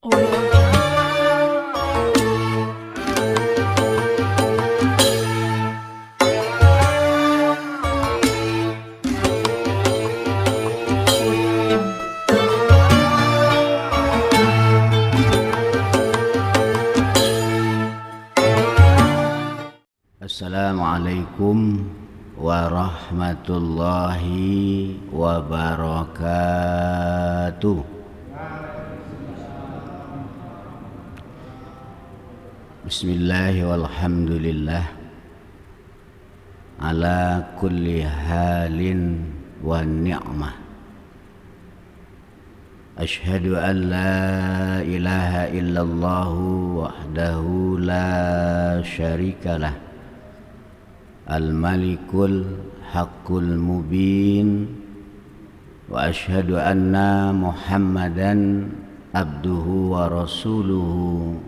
Oh ya. Assalamualaikum warahmatullahi wabarakatuh. Bismillah walhamdulillah ala kulli halin wa ni'mah. Ashhadu an la ilaha illallah wahdahu la syarikalah al-malikul haqqul mubin wa ashhadu anna muhammadan abduhu wa rasuluhu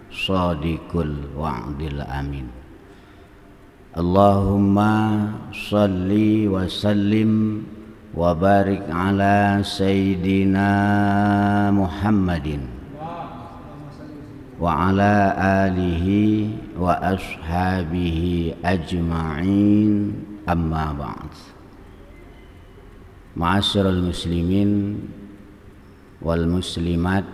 shadiqul wa'dil amin. Allahumma salli wa sallim wa barik ala sayyidina Muhammadin wa ala alihi wa ashabihi ajma'in, amma ba'd. Ma'asyiral muslimin wal muslimat,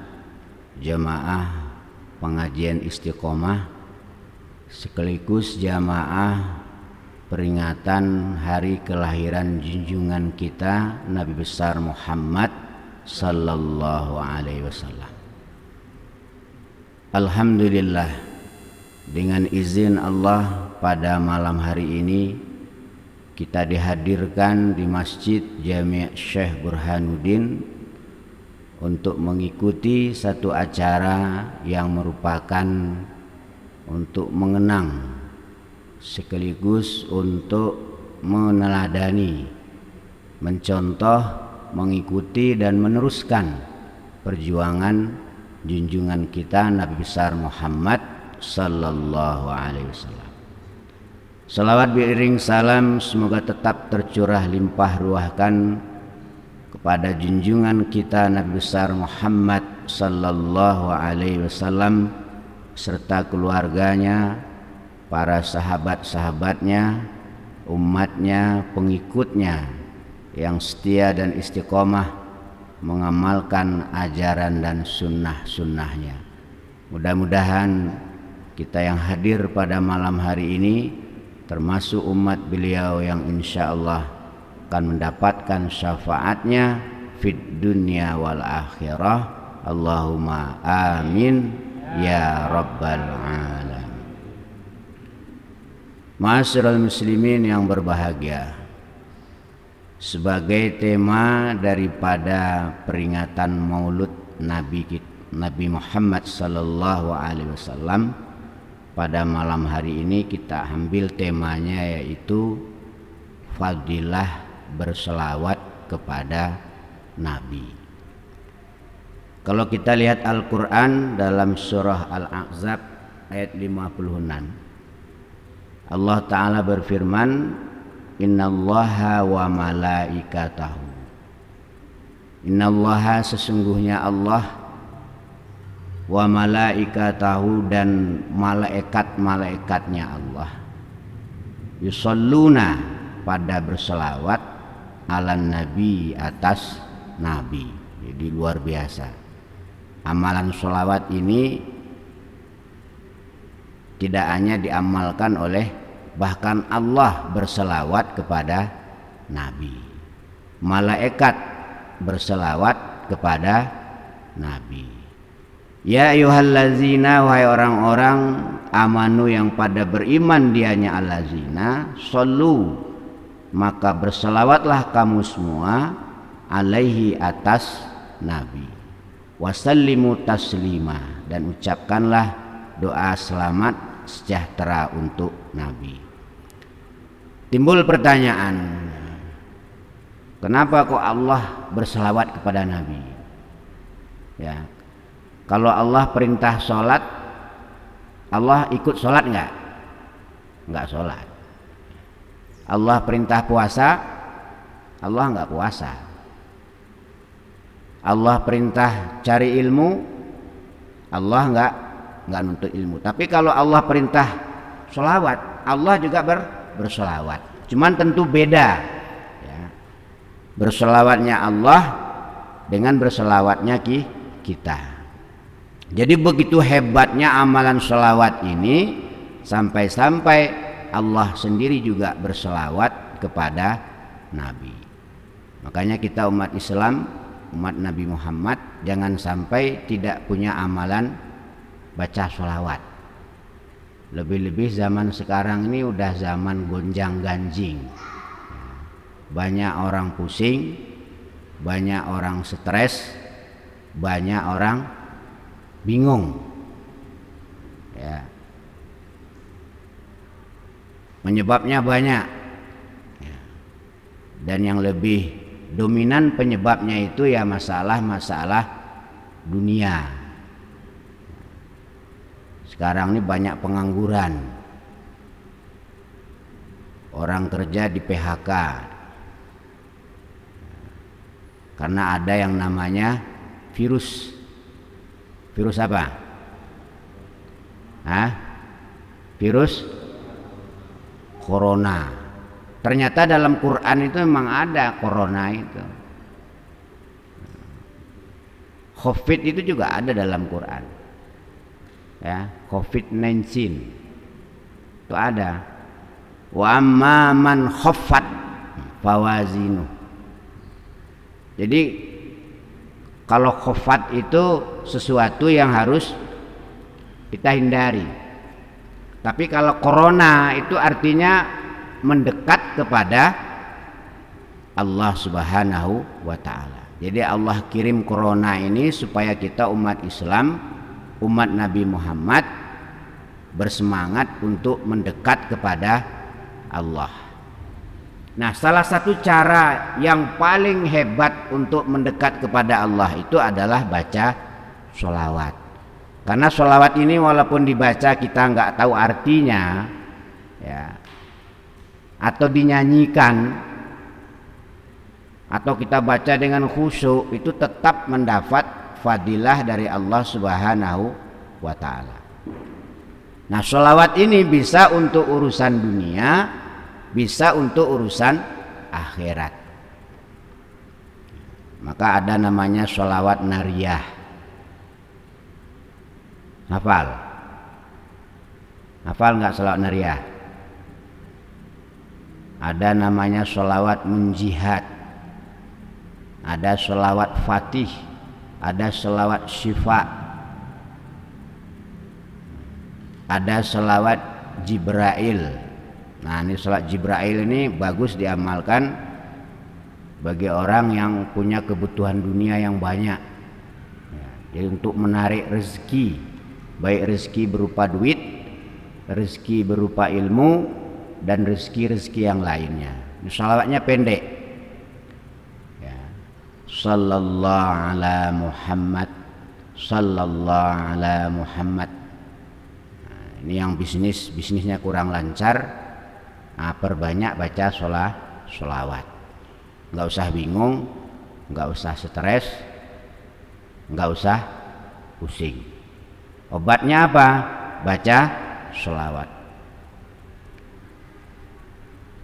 jamaah pengajian istiqomah sekaligus jamaah peringatan hari kelahiran junjungan kita Nabi besar Muhammad sallallahu alaihi wasallam. Alhamdulillah, dengan izin Allah pada malam hari ini kita dihadirkan di Masjid Jami' Syekh Burhanuddin untuk mengikuti satu acara yang merupakan untuk mengenang sekaligus untuk meneladani, mencontoh, mengikuti dan meneruskan perjuangan junjungan kita Nabi besar Muhammad sallallahu alaihi wasallam. Salawat beriring salam semoga tetap tercurah limpah ruahkan kepada junjungan kita Nabi besar Muhammad sallallahu alaihi wasallam serta keluarganya, para sahabat-sahabatnya, umatnya, pengikutnya yang setia dan istiqomah mengamalkan ajaran dan sunnah-sunnahnya. Mudah-mudahan kita yang hadir pada malam hari ini termasuk umat beliau yang insya Allah akan mendapatkan syafaatnya fid dunya wal akhirah. Allahumma amin ya rabbal alamin. Ma'asyiral muslimin yang berbahagia, sebagai tema daripada peringatan Maulud Nabi Muhammad sallallahu alaihi wasallam, pada malam hari ini kita ambil temanya yaitu fadilah berselawat kepada Nabi. Kalau kita lihat Al-Quran dalam surah Al-Ahzab ayat 56, Allah Ta'ala berfirman, Innallaha wa malaikatahu. Innallaha sesungguhnya Allah, wa malaikatahu dan malaikat-malaikatnya Allah, yusalluna pada berselawat ala nabi atas nabi. Jadi luar biasa. Amalan selawat ini tidak hanya diamalkan oleh, bahkan Allah berselawat kepada Nabi, malaikat berselawat kepada Nabi. Ya ayyuhallazina, wahai orang-orang amanu yang pada beriman, dianya allazina, sallu, maka berselawatlah kamu semua, alaihi atas Nabi, wasallimu taslima, dan ucapkanlah doa selamat sejahtera untuk Nabi. Timbul pertanyaan, kenapa kok Allah berselawat kepada Nabi? Ya, kalau Allah perintah sholat, Allah ikut sholat enggak? Enggak sholat. Allah perintah puasa, Allah enggak puasa. Allah perintah cari ilmu, Allah enggak nuntut ilmu. Tapi kalau Allah perintah sholawat, Allah juga bersolawat. Cuman tentu beda ya. Bersolawatnya Allah dengan bersolawatnya kita. Jadi begitu hebatnya amalan sholawat ini, sampai-sampai Allah sendiri juga bersolawat kepada Nabi. Makanya kita umat Islam, umat Nabi Muhammad, jangan sampai tidak punya amalan baca sholawat. Lebih-lebih zaman sekarang ini udah zaman gonjang ganjing. Banyak orang pusing, banyak orang stres, banyak orang bingung ya. Penyebabnya banyak ya. Dan yang lebih dominan penyebabnya itu ya masalah-masalah dunia. Sekarang ini banyak pengangguran, orang kerja di PHK karena ada yang namanya virus apa? Virus corona. Ternyata dalam Quran itu memang ada corona itu. COVID itu juga ada dalam Quran. Ya, COVID-19 itu ada. Wa amma man khaffat fawazinu. Jadi kalau khaffat itu sesuatu yang harus kita hindari. Tapi kalau corona itu artinya mendekat kepada Allah Subhanahu wa taala. Jadi Allah kirim corona ini supaya kita umat Islam, umat Nabi Muhammad bersemangat untuk mendekat kepada Allah. Nah, salah satu cara yang paling hebat untuk mendekat kepada Allah itu adalah baca sholawat. Karena sholawat ini walaupun dibaca kita nggak tahu artinya, ya, atau dinyanyikan, atau kita baca dengan khusyuk, itu tetap mendapat fadilah dari Allah Subhanahu wa taala. Nah, sholawat ini bisa untuk urusan dunia, bisa untuk urusan akhirat. Maka ada namanya sholawat nariyah. Hafal nggak sholawat nariyah? Ada namanya sholawat menjihad, ada sholawat fatih, ada sholawat syifa, ada sholawat Jibril. Nah, ini sholawat Jibril ini bagus diamalkan bagi orang yang punya kebutuhan dunia yang banyak ya, jadi untuk menarik rezeki, baik rezeki berupa duit, rezeki berupa ilmu, dan rezeki-rezeki yang lainnya. Sholawatnya pendek ya. Sallallahu ala Muhammad, sallallahu ala Muhammad. Nah, ini yang bisnisnya kurang lancar, perbanyak baca sholawat. Nggak usah bingung, nggak usah stres, nggak usah pusing. Obatnya apa? Baca sholawat.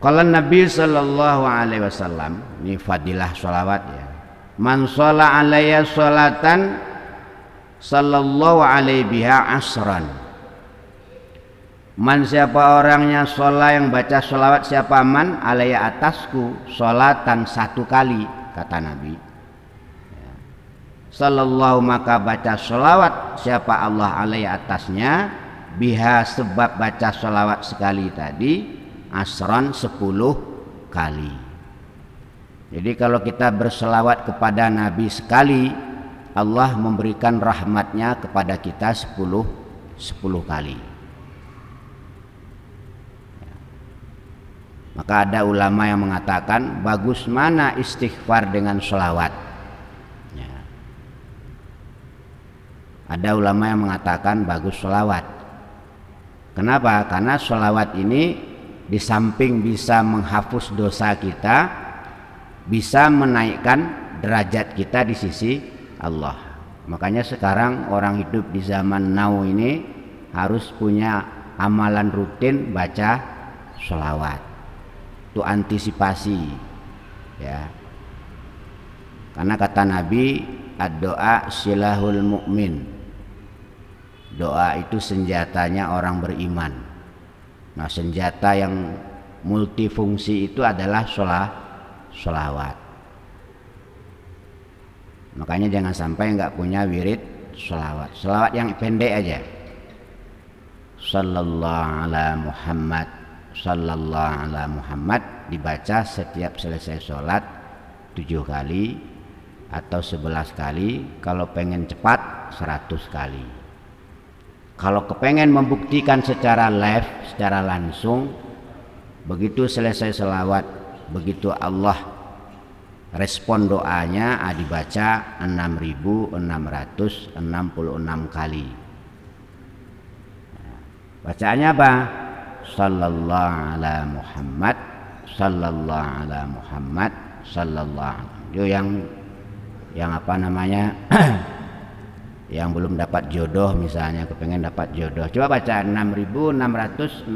Kalau Nabi sallallahu alaihi wasallam, ini fadilah sholawat ya. Man sholla alayya sholatan sallallahu alaihi biha asran. Man, siapa orangnya sholat yang baca sholawat, siapa man alayya atasku sholatan satu kali, kata Nabi ya. Sallallahu, maka baca sholawat siapa Allah alayya atasnya, biha sebab baca sholawat sekali tadi, asran 10 kali. Jadi kalau kita berselawat kepada Nabi sekali, Allah memberikan rahmatnya kepada kita 10 kali. Maka ada ulama yang mengatakan bagus mana istighfar dengan sholawat ya. Ada ulama yang mengatakan bagus sholawat. Kenapa? Karena sholawat ini di samping bisa menghapus dosa kita, bisa menaikkan derajat kita di sisi Allah. Makanya sekarang orang hidup di zaman now ini harus punya amalan rutin baca sholawat. Itu antisipasi, ya. Karena kata Nabi, ad-doa silahul mu'min. Doa itu senjatanya orang beriman. Nah, senjata yang multifungsi itu adalah sholawat. Makanya jangan sampai nggak punya wirid sholawat. Sholawat yang pendek aja. Sallallahu ala Muhammad, sallallahu ala Muhammad, dibaca setiap selesai sholat 7 kali atau 11 kali. Kalau pengen cepat 100 kali. Kalau kepengen membuktikan secara live, secara langsung, begitu selesai sholawat, begitu Allah respon doanya, dibaca 6.666 kali. Bacaannya apa? Sallallahu ala Muhammad, sallallahu ala Muhammad, sallallahu. Itu yang apa namanya? Yang belum dapat jodoh misalnya, kepengen dapat jodoh, coba baca 6.666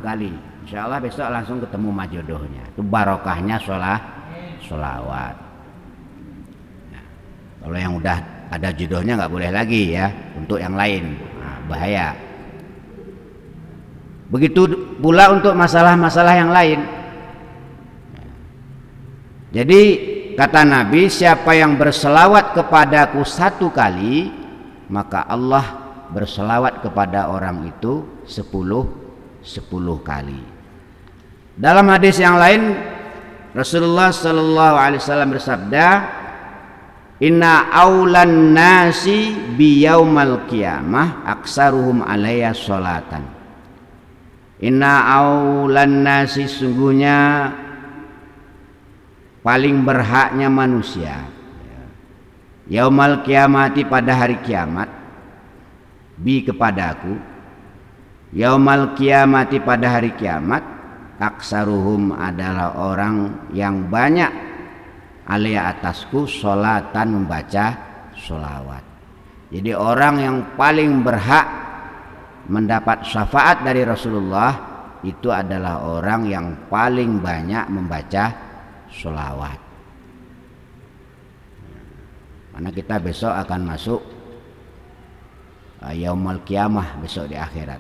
kali. Insya Allah besok langsung ketemu sama jodohnya. Itu barokahnya sholawat. Nah, kalau yang udah ada jodohnya nggak boleh lagi ya untuk yang lain, bahaya. Begitu pula untuk masalah-masalah yang lain. Jadi kata Nabi, siapa yang berselawat kepadaku 1 kali, maka Allah berselawat kepada orang itu 10 kali. Dalam hadis yang lain, Rasulullah sallallahu alaihi wasallam bersabda, inna aulan nasi biyaumal qiyamah aksaruhum alayya sholatan. Inna aulan nasi, sungguhnya paling berhaknya manusia yaumal kiamati, pada hari kiamat, bi kepadaku, yaumal kiamati, pada hari kiamat, aksaruhum adalah orang yang banyak, alayya atasku, sholatan, membaca sholawat. Jadi orang yang paling berhak mendapat syafaat dari Rasulullah itu adalah orang yang paling banyak membaca sholawat. Karena kita besok akan masuk yaumul qiyamah, besok di akhirat.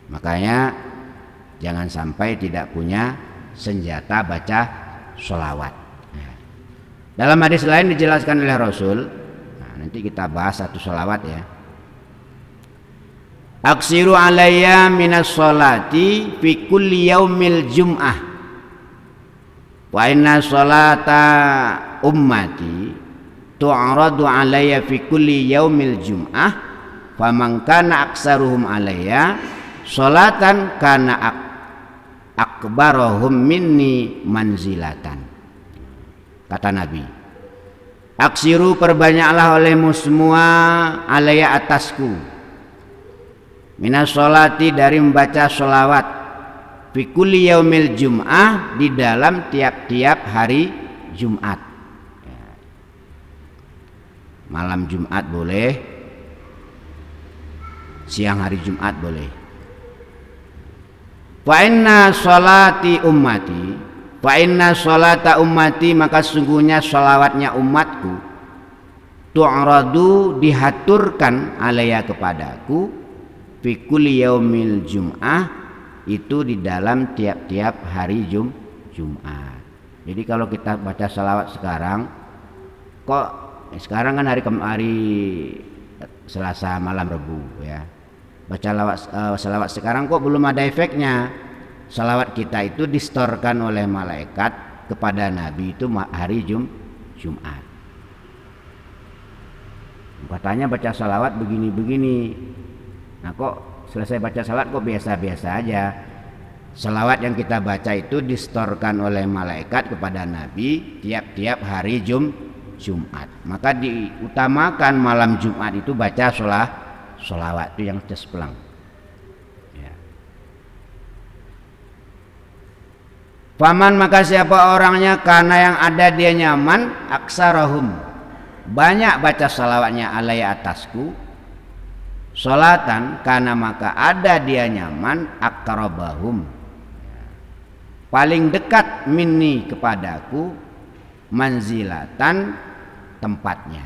Makanya jangan sampai tidak punya senjata baca sholawat. Dalam hadis lain dijelaskan oleh Rasul, nanti kita bahas satu sholawat ya. Aksiru alayya minas sholati fi kulli yaumil jum'ah wa inna sholata ummati tu'radu alayya fi kulli yaumil jum'ah faman kana aksaruhum alayya sholatan kana akbarahum minni manzilatan. Kata Nabi, aksiru, perbanyaklah olehmu semua, alayya atasku, minas sholati, dari membaca sholawat, fi kulli yaumil jum'ah, di dalam tiap-tiap hari Jumat. Malam Jumat boleh, siang hari Jumat boleh. Fa inna sholati ummati, fa inna sholata ummati, maka sungguhnya sholawatnya umatku, tu'radu, dihaturkan, alayya kepadaku, fi kulli yaumil jum'ah, itu di dalam tiap-tiap hari Jumat. Jadi kalau kita baca sholawat sekarang, kok sekarang kan hari Selasa malam Rebu ya, baca sholawat sekarang kok belum ada efeknya. Sholawat kita itu distorkan oleh malaikat kepada Nabi itu hari Jumat. Katanya baca sholawat begini-begini. Nah kok selesai baca sholawat kok biasa-biasa aja. Sholawat yang kita baca itu distorkan oleh malaikat kepada Nabi tiap-tiap hari Jumat. Maka diutamakan malam Jumat itu baca sholawat itu yang cesplang. Ya. Faman maka siapa orangnya karena yang ada dia nyaman aksarahum banyak baca salawatnya alaiya atasku sholatan karena maka ada dia nyaman akrabahum paling dekat minni kepadaku manzilatan tempatnya.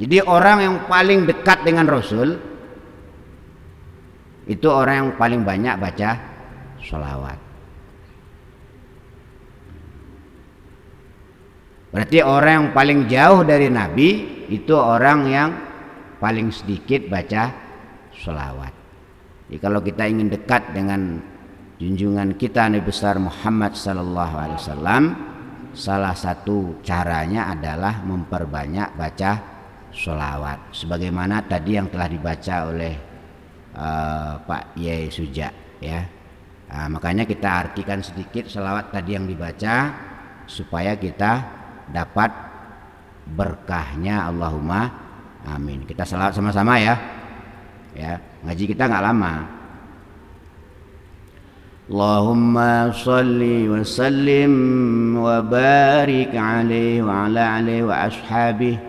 Jadi orang yang paling dekat dengan Rasul itu orang yang paling banyak baca sholawat. Berarti orang yang paling jauh dari Nabi itu orang yang paling sedikit baca sholawat. Jadi kalau kita ingin dekat dengan junjungan kita Nabi besar Muhammad sallallahu alaihi wasallam, salah satu caranya adalah memperbanyak baca sholawat. Sebagaimana tadi yang telah dibaca oleh Pak Yai Suja, ya. Makanya kita artikan sedikit sholawat tadi yang dibaca supaya kita dapat berkahnya. Allahumma amin. Kita salawat sama-sama ya. Ya, ngaji kita nggak lama. Allahumma shalli wa sallim wa barik alaihi wa ala alihi wa ashabihi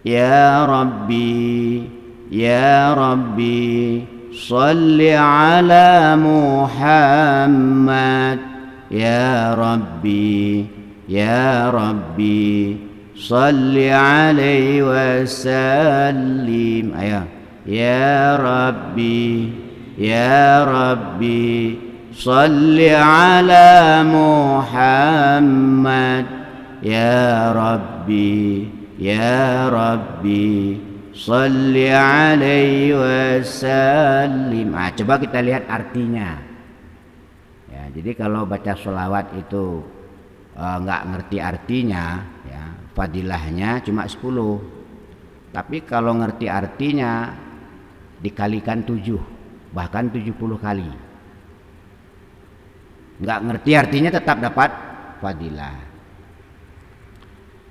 ya rabbi ya rabbi shalli ala Muhammad ya rabbi ya rabbi shalli alaihi wa sallim. Ayo ya rabbi ya rabbi shalli ala Muhammad ya rabbi ya rabbi shalli alaihi wa sallim. Coba kita lihat artinya ya. Jadi kalau baca sholawat itu nggak ngerti artinya ya, fadilahnya cuma 10. Tapi kalau ngerti artinya dikalikan 7, bahkan 70 kali. Nggak ngerti artinya tetap dapat fadilah.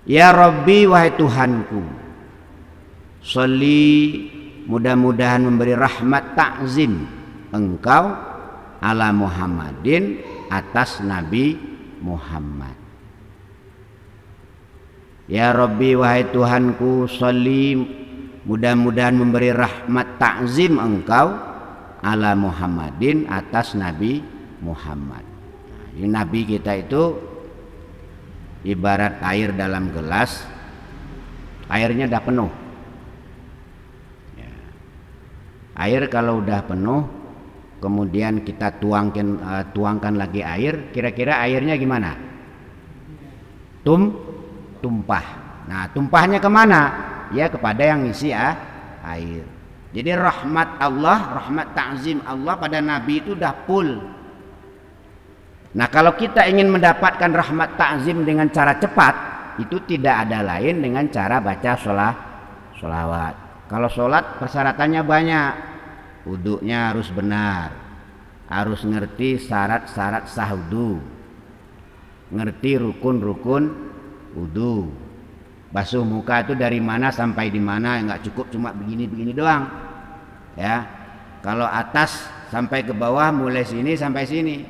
Ya Rabbi wahai Tuhanku, sholli mudah-mudahan memberi rahmat ta'zim engkau ala Muhammadin atas Nabi Muhammad. Ya Rabbi wahai Tuhanku, sholli mudah-mudahan memberi rahmat ta'zim engkau ala Muhammadin atas Nabi Muhammad. Nah, Nabi kita itu ibarat air dalam gelas, airnya udah penuh ya. Air kalau udah penuh kemudian kita tuangkan lagi air, kira-kira airnya gimana? Tumpah. Nah, tumpahnya kemana? Ya kepada yang ngisi air. Jadi rahmat Allah, rahmat ta'zim Allah pada Nabi itu udah full. Nah, kalau kita ingin mendapatkan rahmat ta'zim dengan cara cepat, itu tidak ada lain dengan cara baca sholawat. Kalau sholat persyaratannya banyak. Wudunya harus benar, harus ngerti syarat-syarat sah wudu, ngerti rukun-rukun wudu, basuh muka itu dari mana sampai di mana, nggak cukup cuma begini-begini doang ya. Kalau atas sampai ke bawah, mulai sini sampai sini.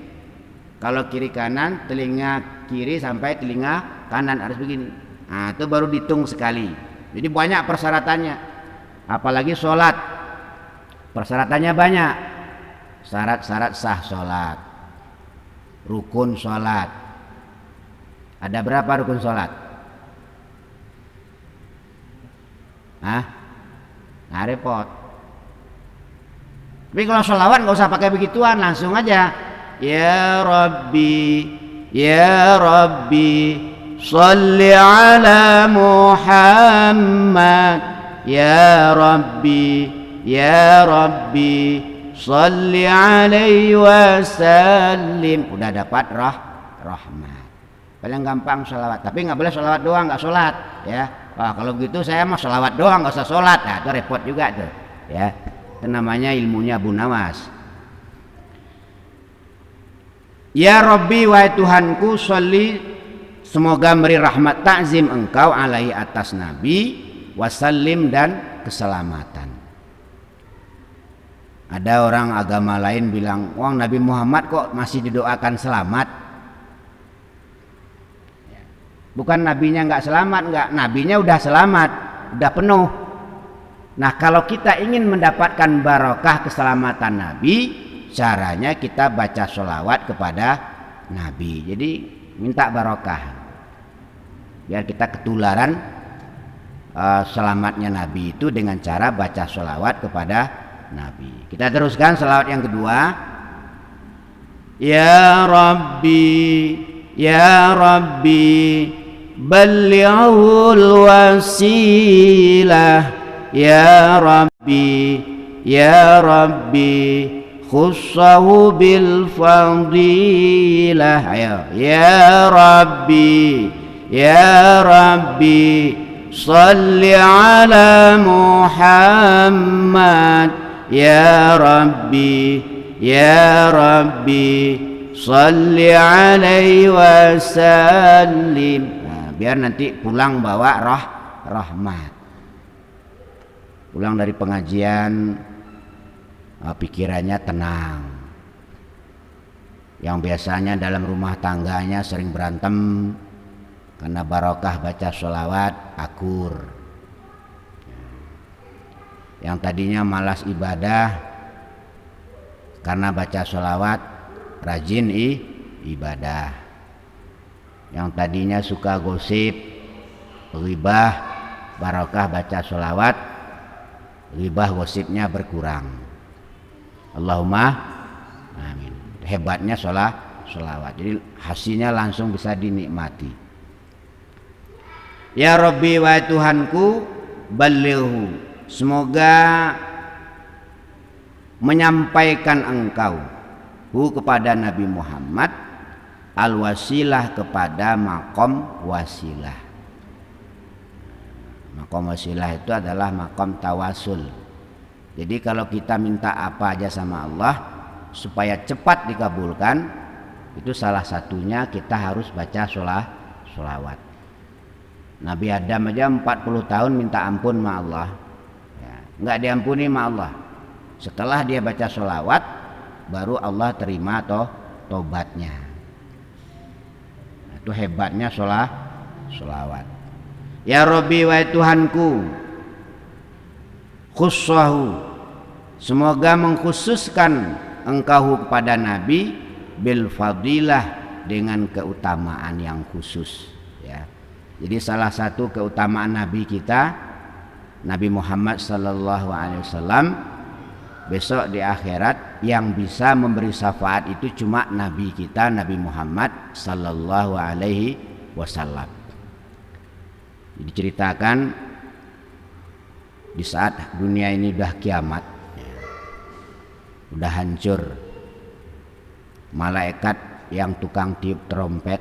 Kalau kiri kanan, telinga kiri sampai telinga kanan harus begini. Nah, itu baru dihitung sekali. Jadi banyak persyaratannya. Apalagi sholat, persyaratannya banyak. Syarat-syarat sah sholat, rukun sholat. Ada berapa rukun sholat? Nah repot. Tapi kalau sholawat nggak usah pakai begituan, langsung aja. Ya Rabbi, ya Rabbi, sholli ala Muhammad. Ya Rabbi, ya Rabbi, sholli alaihi wasallim. Udah dapat rahmat. Paling gampang sholawat. Tapi nggak boleh sholawat doang, nggak sholat ya. Wah, kalau gitu saya mah sholawat doang nggak usah sholat. Nah, itu repot juga tuh ya. Itu namanya ilmunya Abu Nawas. Ya Rabbi wahai Tuhanku, sholli semoga beri rahmat ta'zim engkau alaihi atas Nabi, wasallim dan keselamatan. Ada orang agama lain bilang, wah Nabi Muhammad kok masih didoakan selamat? Bukan nabinya nggak selamat, nggak, nabinya udah selamat, udah penuh. Nah, kalau kita ingin mendapatkan barokah keselamatan Nabi, caranya kita baca sholawat kepada Nabi. Jadi minta barokah, biar kita ketularan selamatnya Nabi itu dengan cara baca sholawat kepada Nabi. Kita teruskan sholawat yang kedua. Ya Rabbi ballighul wasilah, ya Rabbi khussahu bil fadilah. Ayo, ya Rabbi salli ala Muhammad, ya Rabbi salli alaihi wasallim. Nah, biar nanti pulang bawa rahmat. Pulang dari pengajian pikirannya tenang. Yang biasanya dalam rumah tangganya sering berantem, karena barokah baca sholawat akur. Yang tadinya malas ibadah, karena baca sholawat rajin ibadah. Yang tadinya suka gosip, ghibah, barokah baca sholawat, ghibah gosipnya berkurang. Allahumma amin. Hebatnya sholawat. Jadi hasilnya langsung bisa dinikmati. Ya Rabbi, wa Tuhanku, balighu, semoga menyampaikan engkau kepada Nabi Muhammad al-wasilah, kepada makom wasilah. Makom wasilah itu adalah makom tawasul. Jadi kalau kita minta apa aja sama Allah supaya cepat dikabulkan, itu salah satunya kita harus baca sholawat. Nabi Adam aja 40 tahun minta ampun sama Allah, ya, nggak diampuni sama Allah. Setelah dia baca sholawat, baru Allah terima tobatnya. Nah, itu hebatnya sholawat. Ya Rabbi, wa Tuhanku, khussahu, semoga mengkhususkan engkau kepada Nabi bil fadilah, dengan keutamaan yang khusus, ya. Jadi salah satu keutamaan Nabi kita, Nabi Muhammad sallallahu alaihi wasallam, besok di akhirat yang bisa memberi syafaat itu cuma Nabi kita, Nabi Muhammad sallallahu alaihi wasallam. Diceritakan di saat dunia ini udah kiamat, udah hancur, malaikat yang tukang tiup trompet,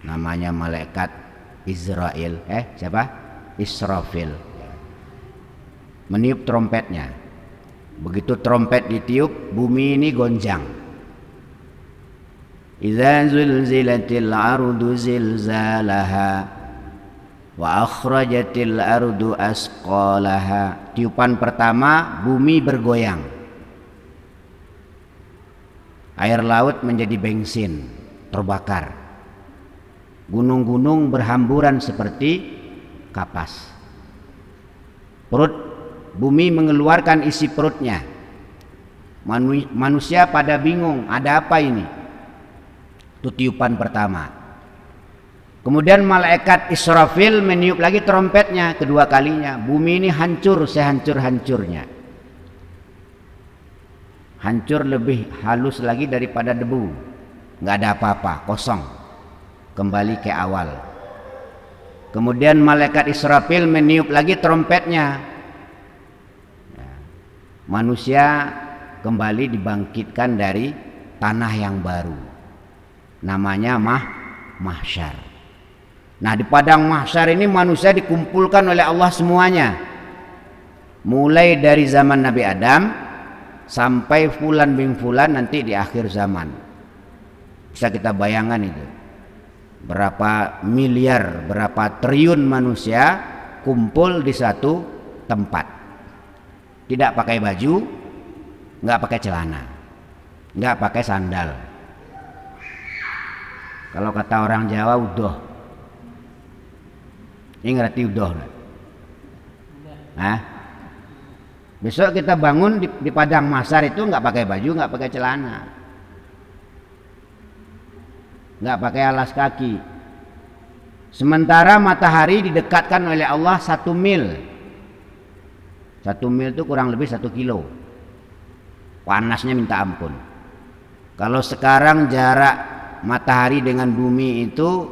namanya malaikat Israel, Israfil, meniup trompetnya. Begitu trompet ditiup, bumi ini gonjang. Idza zulzilatil ardu zilzalaha wa akhrajatil ardu asqalaha. Tiupan pertama, bumi bergoyang, air laut menjadi bensin, terbakar. Gunung-gunung berhamburan seperti kapas. Perut bumi mengeluarkan isi perutnya. Manusia pada bingung, ada apa ini? Itu tiupan pertama. Kemudian malaikat Israfil meniup lagi trompetnya kedua kalinya. Bumi ini hancur sehancur-hancurnya. Hancur lebih halus lagi daripada debu. Nggak ada apa-apa, kosong. Kembali ke awal. Kemudian malaikat Israfil meniup lagi trompetnya. Manusia kembali dibangkitkan dari tanah yang baru, namanya mahsyar. Nah, di padang mahsyar ini manusia dikumpulkan oleh Allah semuanya, mulai dari zaman Nabi Adam sampai fulan bin fulan nanti di akhir zaman. Bisa kita bayangkan itu, berapa miliar, berapa triliun manusia kumpul di satu tempat. Tidak pakai baju, nggak pakai celana, nggak pakai sandal. Kalau kata orang Jawa, udoh, Ini ngerti udah. Hah? Besok kita bangun di padang mahsyar itu nggak pakai baju, nggak pakai celana, nggak pakai alas kaki. Sementara matahari didekatkan oleh Allah 1 mil. 1 mil itu kurang lebih 1 kilo. Panasnya minta ampun. Kalau sekarang jarak matahari dengan bumi itu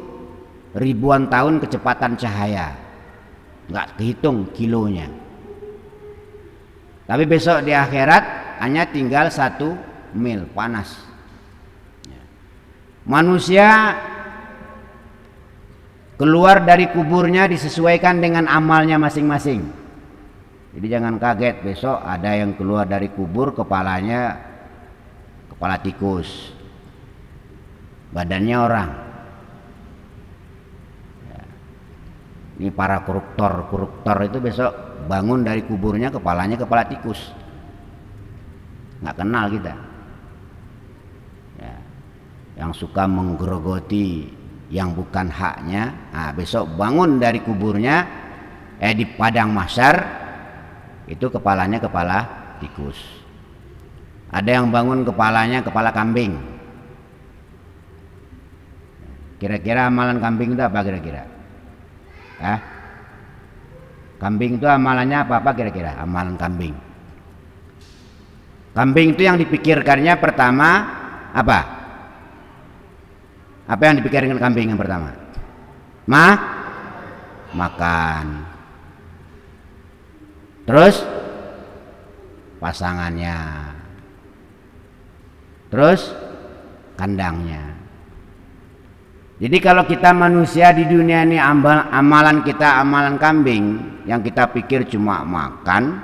ribuan tahun kecepatan cahaya, nggak kehitung kilonya. Tapi besok di akhirat hanya tinggal 1 mil panas. Manusia keluar dari kuburnya disesuaikan dengan amalnya masing-masing. Jadi jangan kaget besok ada yang keluar dari kubur kepalanya kepala tikus, badannya orang. Ini para koruptor itu besok bangun dari kuburnya kepalanya kepala tikus, nggak kenal kita. Ya. Yang suka menggerogoti yang bukan haknya, nah besok bangun dari kuburnya di padang mahsyar itu kepalanya kepala tikus. Ada yang bangun kepalanya kepala kambing. Kira-kira amalan kambing itu apa kira-kira? Kambing itu amalannya apa kira-kira? Amalan kambing. Kambing itu yang dipikirkannya pertama apa? Apa yang dipikirkan kambing yang pertama? Makan. Terus pasangannya. Terus kandangnya. Jadi kalau kita manusia di dunia ini amalan kita amalan kambing, yang kita pikir cuma makan,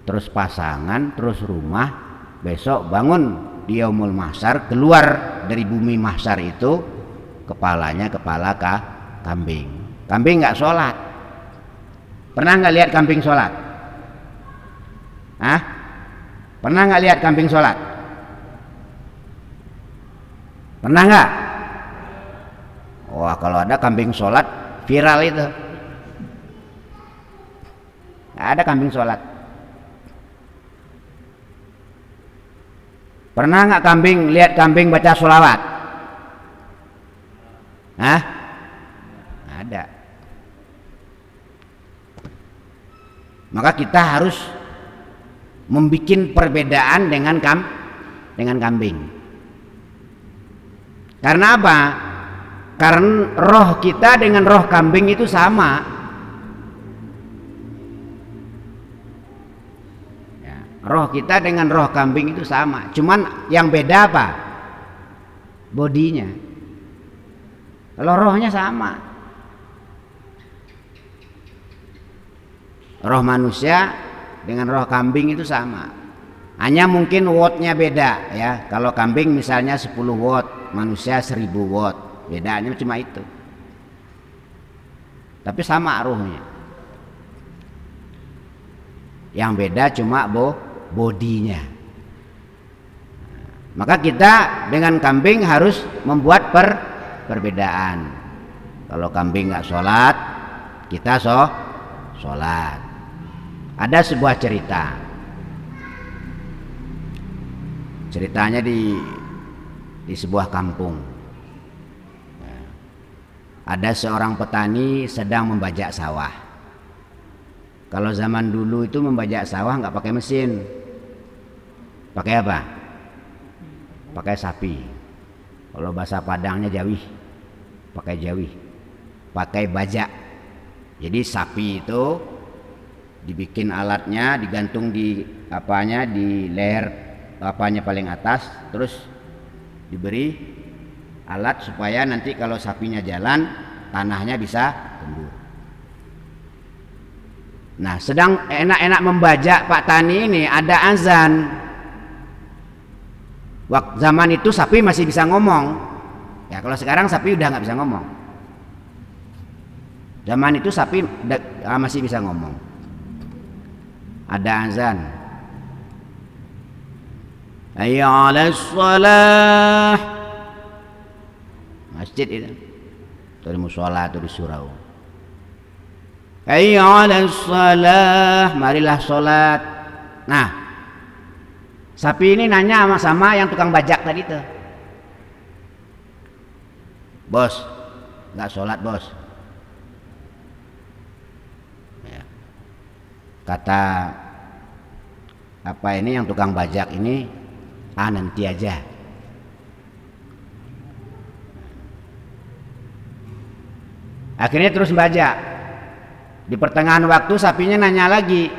terus pasangan, terus rumah, besok bangun di yaumul mahsyar, keluar dari bumi mahsyar itu kepalanya kepala kambing. Kambing nggak sholat. Pernah nggak lihat kambing sholat? Pernah nggak lihat kambing sholat? Pernah nggak? Wah, kalau ada kambing sholat viral itu. Nggak ada kambing sholat. Pernah nggak lihat kambing baca sholawat? Ada. Maka kita harus membuat perbedaan dengan kambing. Karena apa? Karena roh kita dengan roh kambing itu sama. Ya, roh kita dengan roh kambing itu sama. Cuman yang beda apa? Bodinya. Kalau rohnya sama. Roh manusia dengan roh kambing itu sama. Hanya mungkin wattnya beda ya. Kalau kambing misalnya 10 watt, manusia 1000 watt. Bedanya cuma itu. Tapi sama rohnya. Yang beda cuma bodinya. Maka kita dengan kambing harus membuat perbedaan. Kalau kambing nggak sholat, kita sholat. Ada sebuah cerita. Ceritanya di sebuah kampung. Ada seorang petani sedang membajak sawah. Kalau zaman dulu itu membajak sawah nggak pakai mesin. Pakai apa? Pakai sapi. Kalau bahasa Padangnya jawih. Pakai jawih. Pakai bajak. Jadi sapi itu dibikin alatnya, digantung di leher apanya paling atas, terus diberi alat supaya nanti kalau sapinya jalan tanahnya bisa tembus. Nah, sedang enak-enak membajak Pak Tani ini ada azan. Waktu zaman itu sapi masih bisa ngomong. Ya kalau sekarang sapi udah nggak bisa ngomong. Zaman itu sapi masih bisa ngomong. Ada azan. Hayya 'alas shalah. Masjid itu, atau di musola atau di surau. hayya 'alas shalah, marilah salat. Nah, sapi ini nanya sama yang tukang bajak tadi tuh. Bos, nggak sholat bos. Ya. Kata apa ini yang tukang bajak ini, nanti aja. Akhirnya terus bajak. Di pertengahan waktu sapinya nanya lagi,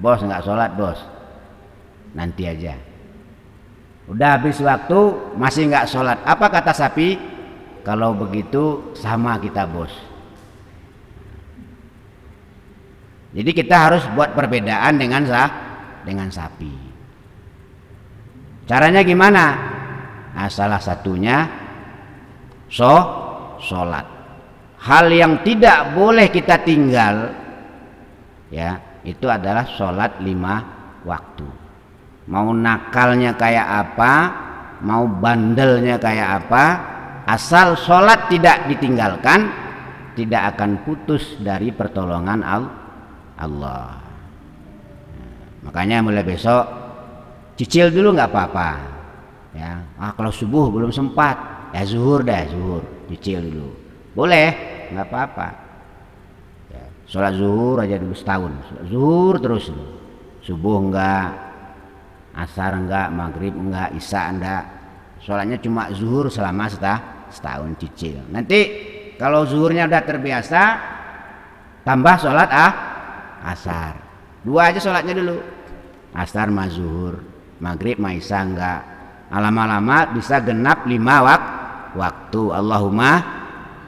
bos nggak sholat bos, nanti aja. Udah habis waktu masih nggak sholat. Apa kata sapi? Kalau begitu sama kita bos. Jadi kita harus buat perbedaan dengan sapi. Caranya gimana? Nah, salah satunya sholat. Hal yang tidak boleh kita tinggal, ya, itu adalah sholat 5 waktu. Mau nakalnya kayak apa, mau bandelnya kayak apa, asal sholat tidak ditinggalkan, tidak akan putus dari pertolongan Allah. Makanya mulai besok cicil dulu nggak apa-apa. Ya, kalau subuh belum sempat, ya zuhur dah, zuhur cicil dulu. Boleh, nggak apa-apa. Ya, sholat zuhur aja dulu setahun, sholat zuhur terus. Subuh enggak, asar enggak, maghrib enggak, isya enggak. Sholatnya cuma zuhur selama setahun cicil. Nanti kalau zuhurnya udah terbiasa, tambah sholat asar. 2 aja sholatnya dulu. Asar ma zuhur, maghrib ma isya enggak. Lama-lama bisa genap 5 waktu. Allahumma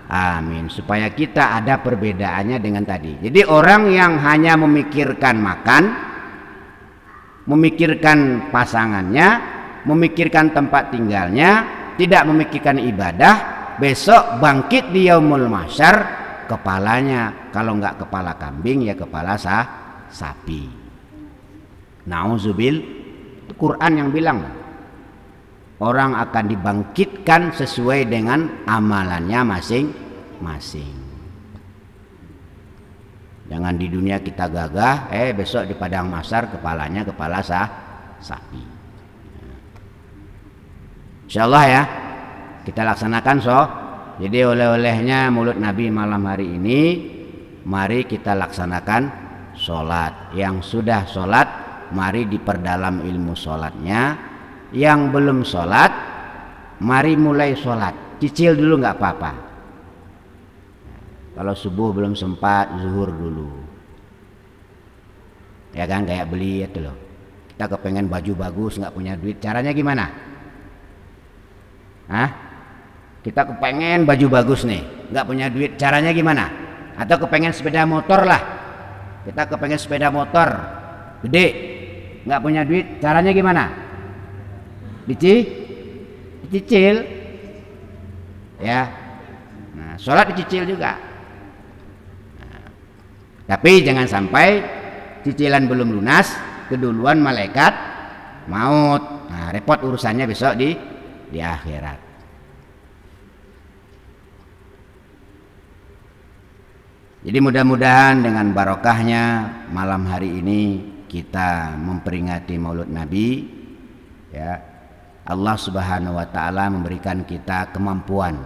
amin. Supaya kita ada perbedaannya dengan tadi. Jadi orang yang hanya memikirkan makan, memikirkan pasangannya, memikirkan tempat tinggalnya, tidak memikirkan ibadah, besok bangkit di yaumul mahsyar, kepalanya kalau enggak kepala kambing ya kepala sapi. Nauzubil, itu Quran yang bilang. Orang akan dibangkitkan sesuai dengan amalannya masing-masing. Jangan di dunia kita gagah, besok di padang mahsyar kepalanya kepala sapi. Insyaallah ya, kita laksanakan Jadi oleh-olehnya mulut Nabi malam hari ini, mari kita laksanakan sholat. Yang sudah sholat, mari diperdalam ilmu sholatnya. Yang belum sholat, mari mulai sholat. Cicil dulu nggak apa-apa. Kalau subuh belum sempat, zuhur dulu. Ya kan, kayak beli itu loh. Kita kepengen baju bagus, nggak punya duit. Caranya gimana? Kita kepengen baju bagus nih, nggak punya duit. Caranya gimana? Atau kepengen sepeda motor lah. Kita kepengen sepeda motor gede, nggak punya duit. Caranya gimana? Dicicil, ya. Nah, sholat dicicil juga. Nah, tapi jangan sampai cicilan belum lunas, keduluan malaikat maut. Nah, repot urusannya besok di akhirat. Jadi mudah-mudahan dengan barokahnya malam hari ini kita memperingati Maulud Nabi, ya. Allah Subhanahu wa taala memberikan kita kemampuan,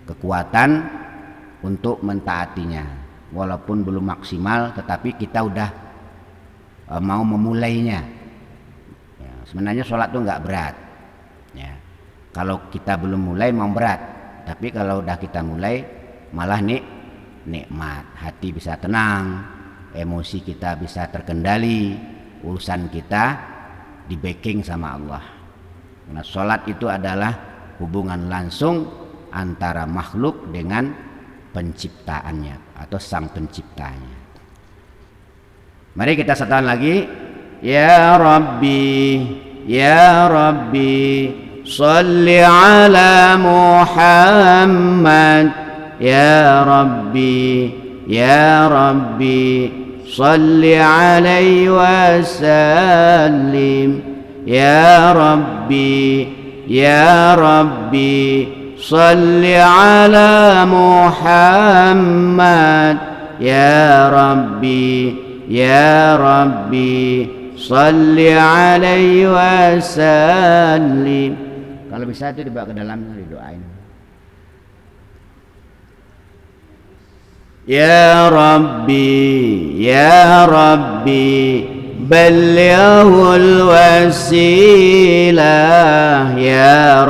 kekuatan untuk mentaatinya. Walaupun belum maksimal, tetapi kita udah mau memulainya. Ya, sebenarnya sholat itu nggak berat. Ya, kalau kita belum mulai mau berat, tapi kalau udah kita mulai malah nikmat. Hati bisa tenang, emosi kita bisa terkendali, urusan kita di backing sama Allah. Karena sholat itu adalah hubungan langsung antara makhluk dengan penciptaannya atau sang penciptanya. Mari kita satukan lagi. Ya Rabbi, Ya Rabbi, Salli ala Muhammad. Ya Rabbi, Ya Rabbi, Salli alaihi wasallim. Ya Rabbi, Ya Rabbi, Salli ala Muhammad. ya Rabbi ya Rabbi salli alaihi wasallim. Kalau bisa itu dibawa ke dalam, didoain. Ya Rabbi ballighul wasilah, ya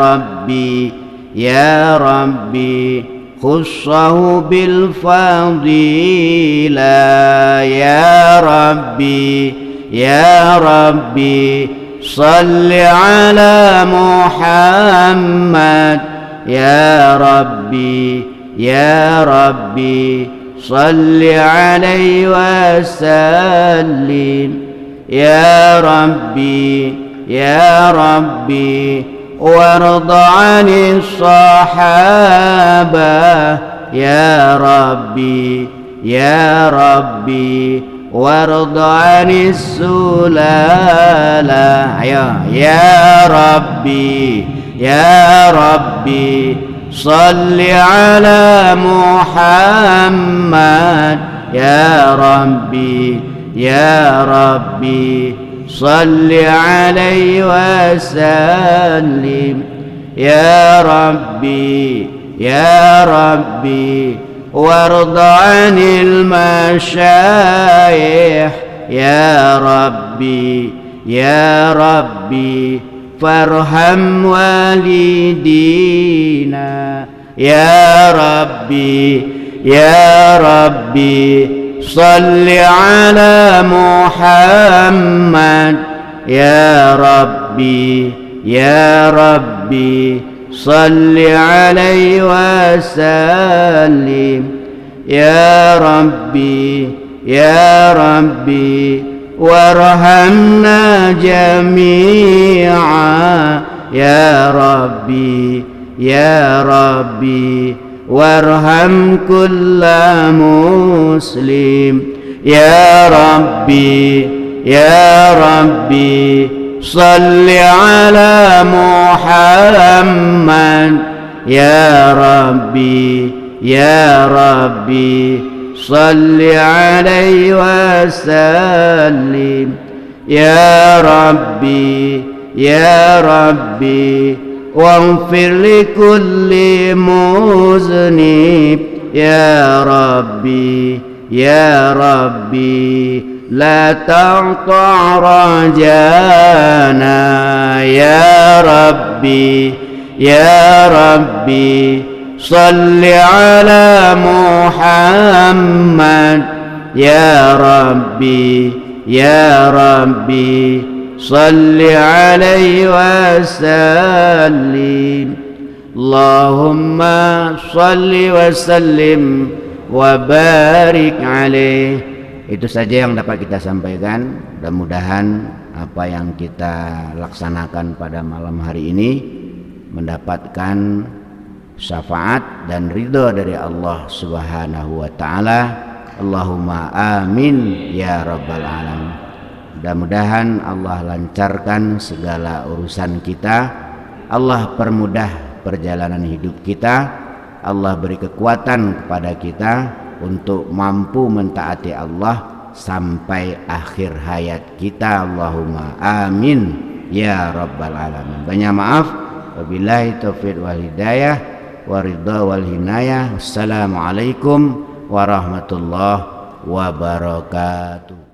Rabbi khussahu bil fadilah, ya Rabbi salli ala Muhammad, ya Rabbi salli alaihi wasallim. Ya Rabbi warda 'anis sahabah, ya Rabbi warda 'anis sulalah. Ayo ya Rabbi salli ala Muhammad, ya Rabbi salli alaihi wasallim. Ya Rabbi warda 'anil masyayikh, ya Rabbi farham walidina. Ya Rabbi salli ala Muhammad, ya Rabbi salli alaihi wasallim. Ya Rabbi warhamna jami'a, ya Rabbi warham kulla muslim. Ya Rabbi salli ala Muhammad, ya Rabbi salli alaihi wasallim. Ya Rabbi waghfir li kulli muznib, ya Rabbi la taqta' rajana. Ya Rabbi salli ala Muhammad, ya Rabbi salli alaihi wasallim. Allahumma salli wa sallim wa barik alaih. Itu saja yang dapat kita sampaikan. Mudah-mudahan apa yang kita laksanakan pada malam hari ini mendapatkan syafaat dan ridha dari Allah Subhanahu wa taala. Allahumma amin ya rabbal alamin. Mudah-mudahan Allah lancarkan segala urusan kita, Allah permudah perjalanan hidup kita, Allah beri kekuatan kepada kita untuk mampu mentaati Allah sampai akhir hayat kita. Allahumma amin ya rabbal alamin. Banyak maaf, wabillahi taufiq wal hidayah wa ridha wal hinayah. Wassalamualaikum warahmatullahi wabarakatuh.